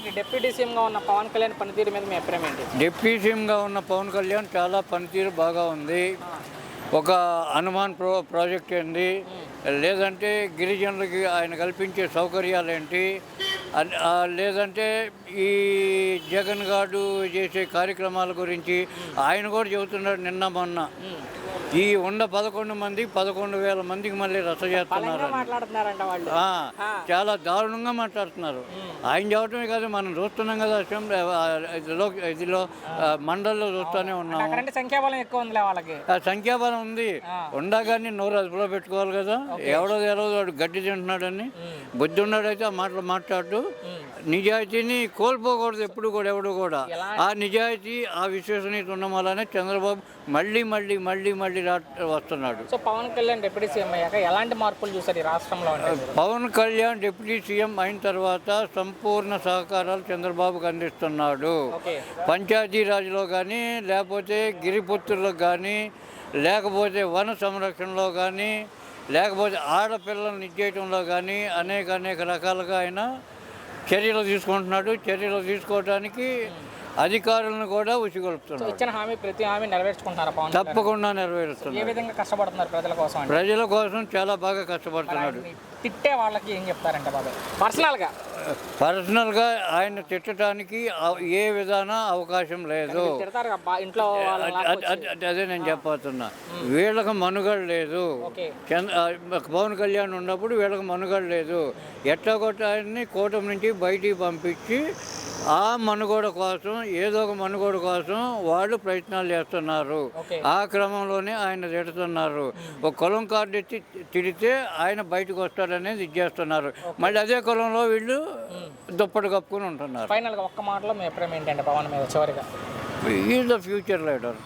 ఏంటి డిప్యూటీ సీఎంగా ఉన్న పవన్ కళ్యాణ్ పనితీరు మీద మీ అభిప్రాయం ఏంటి? డిప్యూటీ సీఎంగా ఉన్న పవన్ కళ్యాణ్ చాలా పనితీరు బాగా ఉంది. ఒక హనుమాన్ ప్రాజెక్ట్ ఏంది, లేదంటే గిరిజనులకి ఆయన కల్పించే సౌకర్యాలు ఏంటి, లేదంటే ఈ జగన్ గారు చేసే కార్యక్రమాల గురించి ఆయన కూడా చెబుతున్నాడు. నిన్న మొన్న ఈ 11 మంది 11,000 మందికి మళ్ళీ రచ్చ చేస్తున్నారు. చాలా దారుణంగా మాట్లాడుతున్నారు. ఆయన చెప్పడమే కాదు, మనం చూస్తున్నాం కదా, ఇదిలో మండలిలో చూస్తూనే ఉన్నాం. సంఖ్యాబలం ఎక్కువ ఉంది, వాళ్ళకి సంఖ్యాబలం ఉంది. ఉండగానే నోరు అదుపులో పెట్టుకోవాలి కదా. ఎవడో వాడు గడ్డి తింటున్నాడని బుద్ధి ఉన్నాడైతే ఆ మాటలు మాట్లాడు. నిజాయితీని కోల్పోకూడదు ఎప్పుడు కూడా, ఎవడు కూడా. ఆ నిజాయితీ, ఆ విశ్వసనీయత ఉన్న వల్లనే చంద్రబాబు మళ్ళీ మళ్ళీ మళ్ళీ మళ్ళీ వస్తున్నాడు. So Pawan Kalyan deputy CM అయ్యాక ఎలాంటి మార్పులు చూసారు ఈ రాష్ట్రంలో? పవన్ కళ్యాణ్ డిప్యూటీ సీఎం అయిన తర్వాత సంపూర్ణ సహకారాలు చంద్రబాబుకు అందిస్తున్నాడు. పంచాయతీరాజ్లో కానీ, లేకపోతే గిరిపుత్రులకు కానీ, లేకపోతే వన సంరక్షణలో కానీ, లేకపోతే ఆడపిల్లలను ఇచ్చేయటంలో కానీ అనేక రకాలుగా ఆయన చర్యలు తీసుకుంటున్నాడు. చర్యలు తీసుకోవడానికి అధికారులను కూడా ఉసిగొలుపుతున్నారు. ఇచ్చిన హామీ ప్రతి హామీ నెరవేర్చుకుంటున్నారు. తప్పకుండా నెరవేరుస్తున్నారు. ఏ విధంగా కష్టపడుతున్నారు ప్రజల కోసం? ప్రజల కోసం చాలా బాగా కష్టపడుతున్నాడు. తిట్టే వాళ్ళకి ఏం చెప్తారంటే బాబు? పర్సనల్గా ఆయన తిట్టడానికి ఏ విధాన అవకాశం లేదు. ఇంట్లో అదే నేను చెప్పబోతున్నా. వీళ్ళకి మనుగడ లేదు. పవన్ కళ్యాణ్ ఉన్నప్పుడు వీళ్ళకి మనుగడ లేదు. ఎట్లా కొట్ట ఆయన్ని కూటమి నుంచి బయటికి పంపించి ఆ మనుగోడ కోసం, ఏదో ఒక మనుగోడ కోసం వాళ్ళు ప్రయత్నాలు చేస్తున్నారు. ఆ క్రమంలోనే ఆయన తిడుతున్నారు. ఒక కులం కార్డు ఎత్తి తిడితే ఆయన బయటకు వస్తాడనేది ఇది చేస్తున్నారు. మళ్ళీ అదే కులంలో వీళ్ళు దుప్పటి కప్పుకుని ఉంటున్నారు. ఫైనల్గా ఒక్క మాటలో మీ అభిప్రాయం ఏంటంటే పవన్ మీద చివరిగా? Is the future leader.